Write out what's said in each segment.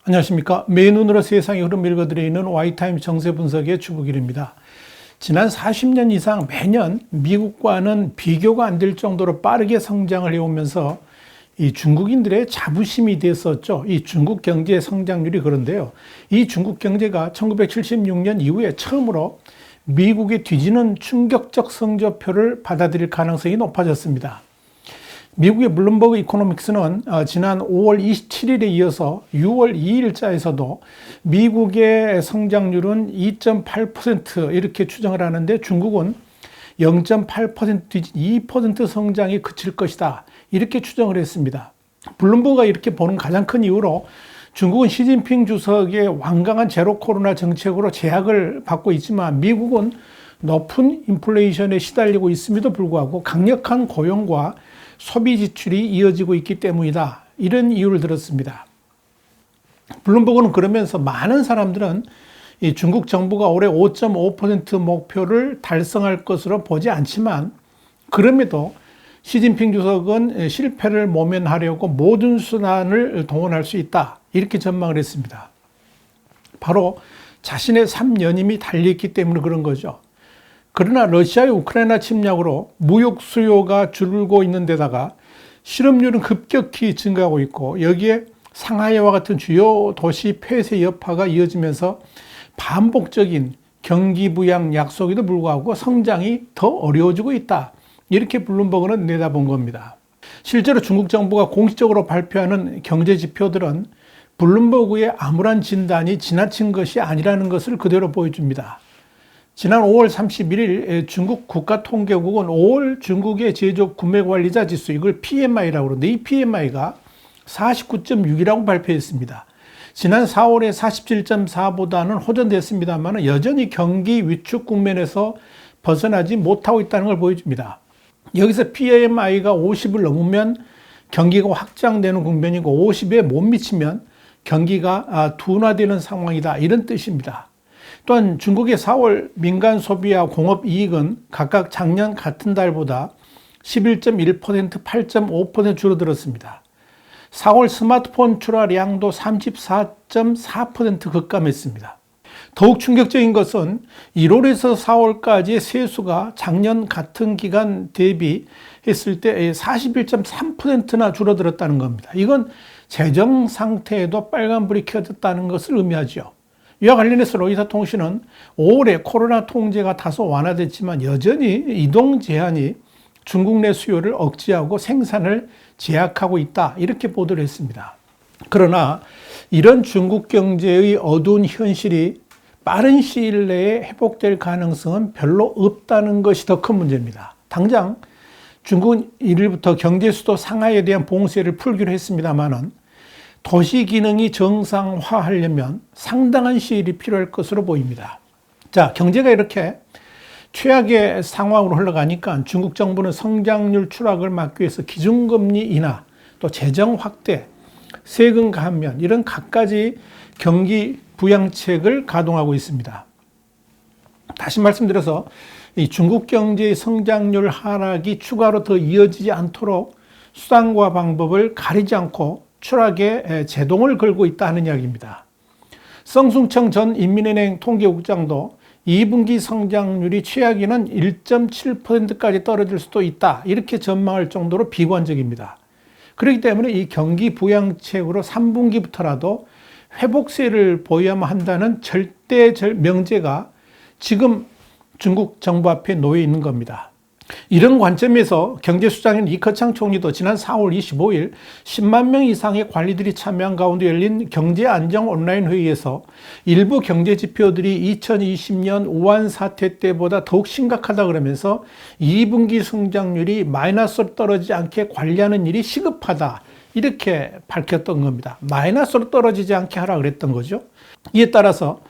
안녕하십니까. 맨눈으로 세상의 흐름 읽어드리는 Y타임 정세 분석의 주부길입니다. 지난 40년 이상 매년 미국과는 비교가 안 될 정도로 빠르게 성장을 해오면서 이 중국인들의 자부심이 됐었죠. 이 중국 경제 성장률이. 그런데요, 이 중국 경제가 1976년 이후에 처음으로 미국에 뒤지는 충격적 성적표를 받아들일 가능성이 높아졌습니다. 미국의 블룸버그 이코노믹스는 지난 5월 27일에 이어서 6월 2일자에서도 미국의 성장률은 2.8% 이렇게 추정을 하는데, 중국은 0.8% 뒤진 2% 성장이 그칠 것이다 이렇게 추정을 했습니다. 블룸버그가 이렇게 보는 가장 큰 이유로, 중국은 시진핑 주석의 완강한 제로 코로나 정책으로 제약을 받고 있지만 미국은 높은 인플레이션에 시달리고 있음에도 불구하고 강력한 고용과 소비 지출이 이어지고 있기 때문이다, 이런 이유를 들었습니다. 블룸버그는 그러면서 많은 사람들은 이 중국 정부가 올해 5.5% 목표를 달성할 것으로 보지 않지만, 그럼에도 시진핑 주석은 실패를 모면하려고 모든 수단을 동원할 수 있다 이렇게 전망을 했습니다. 바로 자신의 3연임이 달려있기 때문에 그런 거죠. 그러나 러시아의 우크라이나 침략으로 무역 수요가 줄고 있는 데다가 실업률은 급격히 증가하고 있고, 여기에 상하이와 같은 주요 도시 폐쇄 여파가 이어지면서 반복적인 경기 부양 약속에도 불구하고 성장이 더 어려워지고 있다, 이렇게 블룸버그는 내다본 겁니다. 실제로 중국 정부가 공식적으로 발표하는 경제 지표들은 블룸버그의 암울한 진단이 지나친 것이 아니라는 것을 그대로 보여줍니다. 지난 5월 31일 중국 국가통계국은 5월 중국의 제조업 구매관리자 지수, 이걸 PMI라고 그러는데, 이 PMI가 49.6이라고 발표했습니다. 지난 4월에 47.4보다는 호전됐습니다만 여전히 경기 위축 국면에서 벗어나지 못하고 있다는 걸 보여줍니다. 여기서 PMI가 50을 넘으면 경기가 확장되는 국면이고, 50에 못 미치면 경기가 둔화되는 상황이다, 이런 뜻입니다. 또한 중국의 4월 민간 소비와 공업 이익은 각각 작년 같은 달보다 11.1%, 8.5% 줄어들었습니다. 4월 스마트폰 출하량도 34.4% 급감했습니다. 더욱 충격적인 것은 1월에서 4월까지의 세수가 작년 같은 기간 대비했을 때 41.3%나 줄어들었다는 겁니다. 이건 재정 상태에도 빨간불이 켜졌다는 것을 의미하죠. 이와 관련해서 로이터 통신은 5월에 코로나 통제가 다소 완화됐지만 여전히 이동 제한이 중국 내 수요를 억제하고 생산을 제약하고 있다, 이렇게 보도를 했습니다. 그러나 이런 중국 경제의 어두운 현실이 빠른 시일 내에 회복될 가능성은 별로 없다는 것이 더 큰 문제입니다. 당장 중국은 1일부터 경제 수도 상하이에 대한 봉쇄를 풀기로 했습니다만은 도시 기능이 정상화하려면 상당한 시일이 필요할 것으로 보입니다. 자, 경제가 이렇게 최악의 상황으로 흘러가니까 중국 정부는 성장률 추락을 막기 위해서 기준금리 인하, 또 재정 확대, 세금 감면, 이런 갖가지 경기 부양책을 가동하고 있습니다. 다시 말씀드려서 이 중국 경제의 성장률 하락이 추가로 더 이어지지 않도록 수단과 방법을 가리지 않고 추락에 제동을 걸고 있다는 이야기입니다. 성승청 전 인민은행 통계국장도 2분기 성장률이 최악에는 1.7%까지 떨어질 수도 있다, 이렇게 전망할 정도로 비관적입니다. 그렇기 때문에 이 경기 부양책으로 3분기부터라도 회복세를 보여야만 한다는 절대 명제가 지금 중국 정부 앞에 놓여 있는 겁니다. 이런 관점에서 경제수장인 리커창 총리도 지난 4월 25일 10만 명 이상의 관리들이 참여한 가운데 열린 경제안정 온라인 회의에서 일부 경제 지표들이 2020년 우한 사태 때보다 더욱 심각하다 그러면서 2분기 성장률이 마이너스로 떨어지지 않게 관리하는 일이 시급하다, 이렇게 밝혔던 겁니다. 마이너스로 떨어지지 않게 하라 그랬던 거죠. 이에 따라서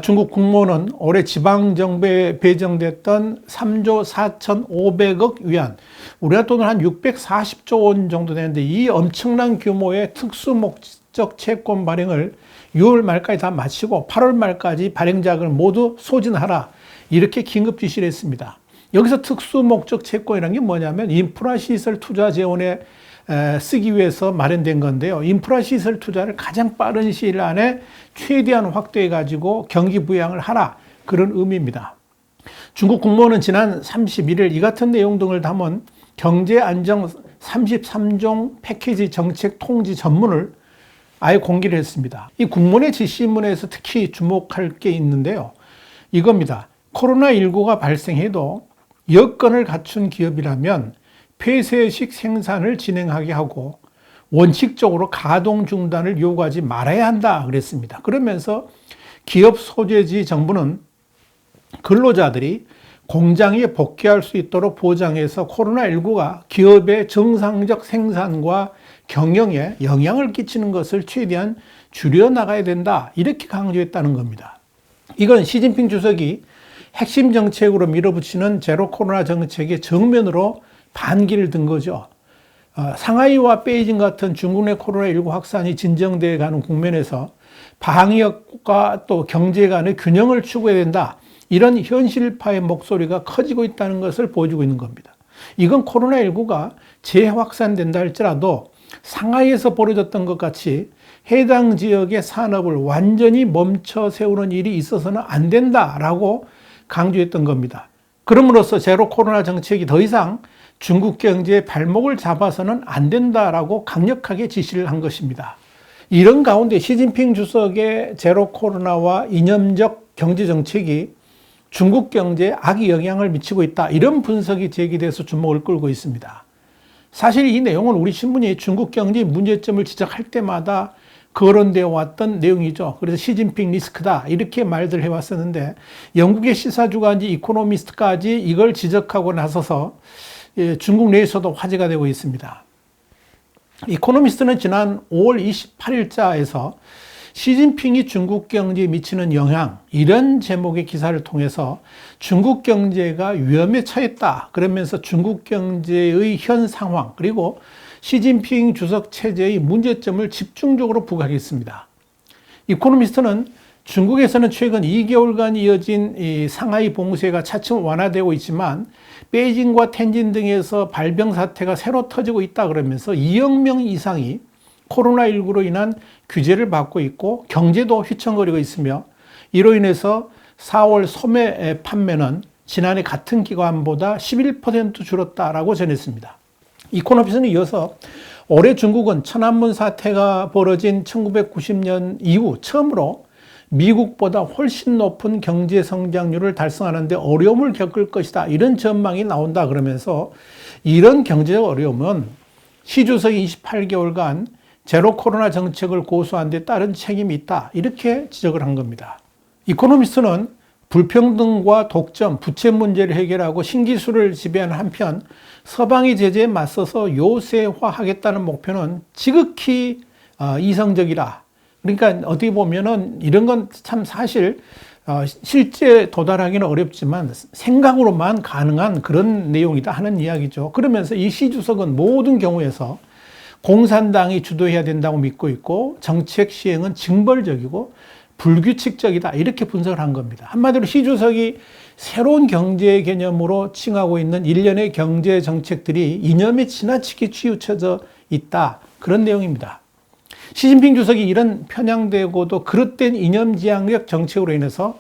중국 국무원은 올해 지방정부에 배정됐던 3조 4,500억 위안, 우리나라 돈은 한 640조 원 정도 되는데, 이 엄청난 규모의 특수목적 채권 발행을 6월 말까지 다 마치고 8월 말까지 발행자금을 모두 소진하라, 이렇게 긴급 지시를 했습니다. 여기서 특수 목적 채권이라는 게 뭐냐면 인프라 시설 투자 재원에 쓰기 위해서 마련된 건데요. 인프라 시설 투자를 가장 빠른 시일 안에 최대한 확대해 가지고 경기 부양을 하라, 그런 의미입니다. 중국 국무원은 지난 31일 이 같은 내용 등을 담은 경제 안정 33종 패키지 정책 통지 전문을 아예 공개를 했습니다. 이 국무원의 지시문에서 특히 주목할 게 있는데요. 이겁니다. 코로나19가 발생해도 여건을 갖춘 기업이라면 폐쇄식 생산을 진행하게 하고 원칙적으로 가동 중단을 요구하지 말아야 한다 그랬습니다. 그러면서 기업 소재지 정부는 근로자들이 공장에 복귀할 수 있도록 보장해서 코로나19가 기업의 정상적 생산과 경영에 영향을 끼치는 것을 최대한 줄여나가야 된다, 이렇게 강조했다는 겁니다. 이건 시진핑 주석이 핵심 정책으로 밀어붙이는 제로 코로나 정책의 정면으로 반기를 든 거죠. 상하이와 베이징 같은 중국 내 코로나19 확산이 진정되어 가는 국면에서 방역과 또 경제 간의 균형을 추구해야 된다, 이런 현실파의 목소리가 커지고 있다는 것을 보여주고 있는 겁니다. 이건 코로나19가 재확산된다 할지라도 상하이에서 벌어졌던 것 같이 해당 지역의 산업을 완전히 멈춰 세우는 일이 있어서는 안 된다라고 강조했던 겁니다. 그럼으로써 제로 코로나 정책이 더 이상 중국 경제의 발목을 잡아서는 안 된다라고 강력하게 지시를 한 것입니다. 이런 가운데 시진핑 주석의 제로 코로나와 이념적 경제 정책이 중국 경제에 악의 영향을 미치고 있다, 이런 분석이 제기돼서 주목을 끌고 있습니다. 사실 이 내용은 우리 신문이 중국 경제의 문제점을 지적할 때마다 거론되어 왔던 내용이죠. 그래서 시진핑 리스크다, 이렇게 말들 해왔었는데 영국의 시사주간지 이코노미스트까지 이걸 지적하고 나서서 중국 내에서도 화제가 되고 있습니다. 이코노미스트는 지난 5월 28일자에서 시진핑이 중국 경제에 미치는 영향, 이런 제목의 기사를 통해서 중국 경제가 위험에 처했다, 그러면서 중국 경제의 현 상황 그리고 시진핑 주석 체제의 문제점을 집중적으로 부각했습니다. 이코노미스트는 중국에서는 최근 2개월간 이어진 이 상하이 봉쇄가 차츰 완화되고 있지만 베이징과 텐진 등에서 발병 사태가 새로 터지고 있다 그러면서 2억 명 이상이 코로나19로 인한 규제를 받고 있고 경제도 휘청거리고 있으며 이로 인해서 4월 소매 판매는 지난해 같은 기간보다 11% 줄었다라고 전했습니다. 이코노미스트는 이어서 올해 중국은 천안문 사태가 벌어진 1990년 이후 처음으로 미국보다 훨씬 높은 경제 성장률을 달성하는 데 어려움을 겪을 것이다, 이런 전망이 나온다 그러면서 이런 경제적 어려움은 시 주석이 28개월간 제로 코로나 정책을 고수한 데 따른 책임이 있다, 이렇게 지적을 한 겁니다. 이코노미스트는 불평등과 독점, 부채 문제를 해결하고 신기술을 지배하는 한편 서방의 제재에 맞서서 요새화하겠다는 목표는 지극히 이성적이라. 그러니까 어떻게 보면은 이런 건 참 사실 실제 도달하기는 어렵지만 생각으로만 가능한 그런 내용이다 하는 이야기죠. 그러면서 이 시 주석은 모든 경우에서 공산당이 주도해야 된다고 믿고 있고 정책 시행은 징벌적이고 불규칙적이다, 이렇게 분석을 한 겁니다. 한마디로 시 주석이 새로운 경제 개념으로 칭하고 있는 일련의 경제 정책들이 이념에 지나치게 치우쳐져 있다, 그런 내용입니다. 시진핑 주석이 이런 편향되고도 그릇된 이념지향적 정책으로 인해서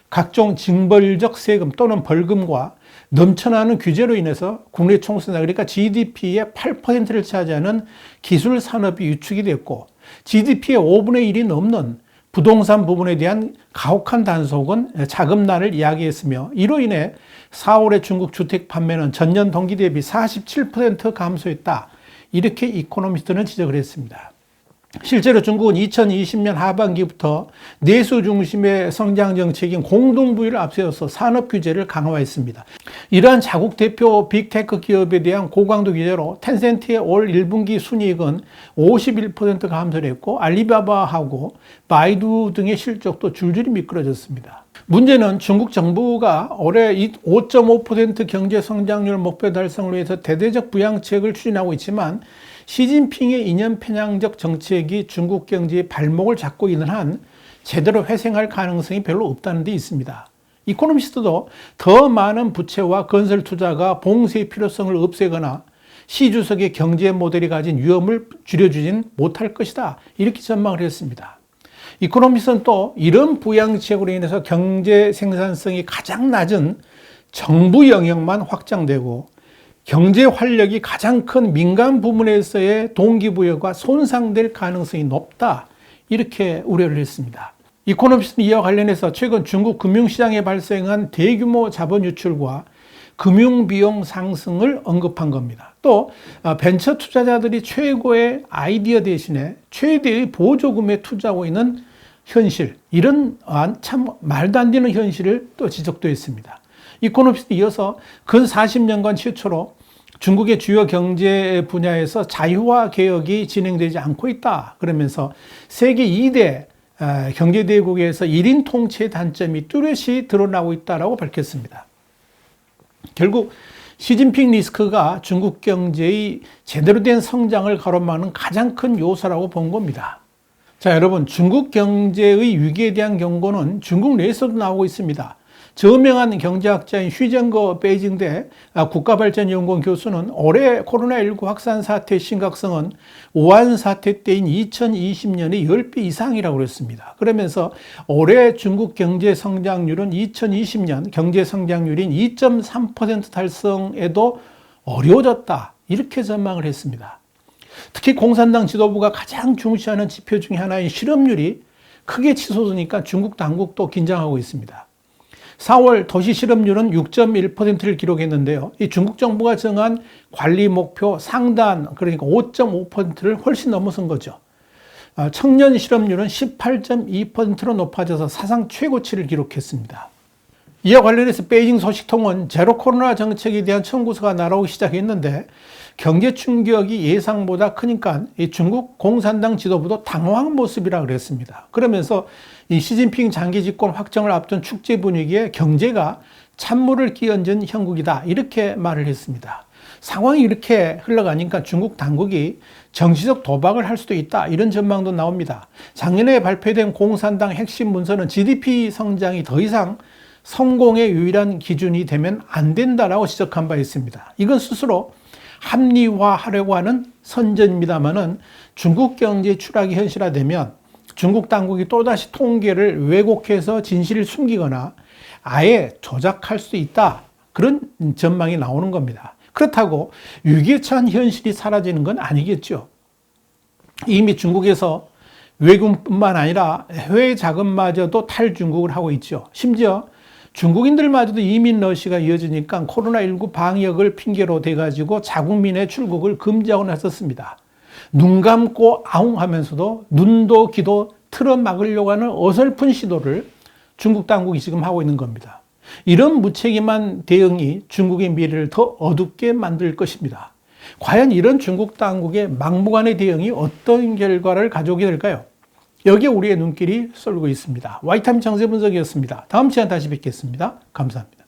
각종 징벌적 세금 또는 벌금과 넘쳐나는 규제로 인해서 국내 총수나 그러니까 GDP의 8%를 차지하는 기술 산업이 위축이 됐고 GDP의 5분의 1이 넘는 부동산 부분에 대한 가혹한 단속은 자금난을 이야기했으며 이로 인해 4월의 중국 주택 판매는 전년 동기 대비 47% 감소했다, 이렇게 이코노미스트는 지적을 했습니다. 실제로 중국은 2020년 하반기부터 내수 중심의 성장 정책인 공동부유를 앞세워서 산업 규제를 강화했습니다. 이러한 자국 대표 빅테크 기업에 대한 고강도 규제로 텐센트의 올 1분기 순이익은 51% 감소를 했고 알리바바하고 바이두 등의 실적도 줄줄이 미끄러졌습니다. 문제는 중국 정부가 올해 5.5% 경제 성장률 목표 달성을 위해서 대대적 부양책을 추진하고 있지만 시진핑의 이념 편향적 정책이 중국 경제의 발목을 잡고 있는 한 제대로 회생할 가능성이 별로 없다는 데 있습니다. 이코노미스트도 더 많은 부채와 건설 투자가 봉쇄의 필요성을 없애거나 시 주석의 경제 모델이 가진 위험을 줄여주진 못할 것이다. 이렇게 전망을 했습니다. 이코노미스트는 또 이런 부양책으로 인해서 경제 생산성이 가장 낮은 정부 영역만 확장되고 경제 활력이 가장 큰 민간 부문에서의 동기부여가 손상될 가능성이 높다. 이렇게 우려를 했습니다. 이코노미스트는 이와 관련해서 최근 중국 금융시장에 발생한 대규모 자본 유출과 금융비용 상승을 언급한 겁니다. 또 벤처 투자자들이 최고의 아이디어 대신에 최대의 보조금에 투자하고 있는 현실, 이런 참 말도 안 되는 현실을 또 지적도 했습니다. 이코노미스트 이어서 근 40년간 최초로 중국의 주요 경제 분야에서 자유화 개혁이 진행되지 않고 있다. 그러면서 세계 2대 경제대국에서 1인 통치의 단점이 뚜렷이 드러나고 있다고 밝혔습니다. 결국 시진핑 리스크가 중국 경제의 제대로 된 성장을 가로막는 가장 큰 요소라고 본 겁니다. 자, 여러분, 중국 경제의 위기에 대한 경고는 중국 내에서도 나오고 있습니다. 저명한 경제학자인 휘정거 베이징대 국가발전연구원 교수는 올해 코로나19 확산 사태의 심각성은 우한 사태 때인 2020년의 10배 이상이라고 그랬습니다. 그러면서 올해 중국 경제 성장률은 2020년 경제 성장률인 2.3% 달성에도 어려워졌다. 이렇게 전망을 했습니다. 특히 공산당 지도부가 가장 중시하는 지표 중에 하나인 실업률이 크게 치솟으니까 중국 당국도 긴장하고 있습니다. 4월 도시 실업률은 6.1%를 기록했는데요. 이 중국 정부가 정한 관리 목표 상단, 그러니까 5.5%를 훨씬 넘어선 거죠. 청년 실업률은 18.2%로 높아져서 사상 최고치를 기록했습니다. 이와 관련해서 베이징 소식통은 제로 코로나 정책에 대한 청구서가 날아오기 시작했는데 경제 충격이 예상보다 크니까 이 중국 공산당 지도부도 당황한 모습이라 그랬습니다. 그러면서 이 시진핑 장기 집권 확정을 앞둔 축제 분위기에 경제가 찬물을 끼얹은 형국이다. 이렇게 말을 했습니다. 상황이 이렇게 흘러가니까 중국 당국이 정치적 도박을 할 수도 있다. 이런 전망도 나옵니다. 작년에 발표된 공산당 핵심 문서는 GDP 성장이 더 이상 성공의 유일한 기준이 되면 안 된다라고 지적한 바 있습니다. 이건 스스로 합리화하려고 하는 선전입니다만은 중국 경제 추락이 현실화되면 중국 당국이 또다시 통계를 왜곡해서 진실을 숨기거나 아예 조작할 수 있다. 그런 전망이 나오는 겁니다. 그렇다고 위기에 처한 현실이 사라지는 건 아니겠죠. 이미 중국에서 외국뿐만 아니라 해외 자금마저도 탈중국을 하고 있죠. 심지어 중국인들마저도 이민 러시가 이어지니까 코로나19 방역을 핑계로 대가지고 자국민의 출국을 금지하고 나섰습니다. 눈 감고 아웅 하면서도 눈도 귀도 틀어 막으려고 하는 어설픈 시도를 중국 당국이 지금 하고 있는 겁니다. 이런 무책임한 대응이 중국의 미래를 더 어둡게 만들 것입니다. 과연 이런 중국 당국의 막무가내 대응이 어떤 결과를 가져오게 될까요? 여기에 우리의 눈길이 쏠고 있습니다. 와이타임 정세 분석이었습니다. 다음 시간에 다시 뵙겠습니다. 감사합니다.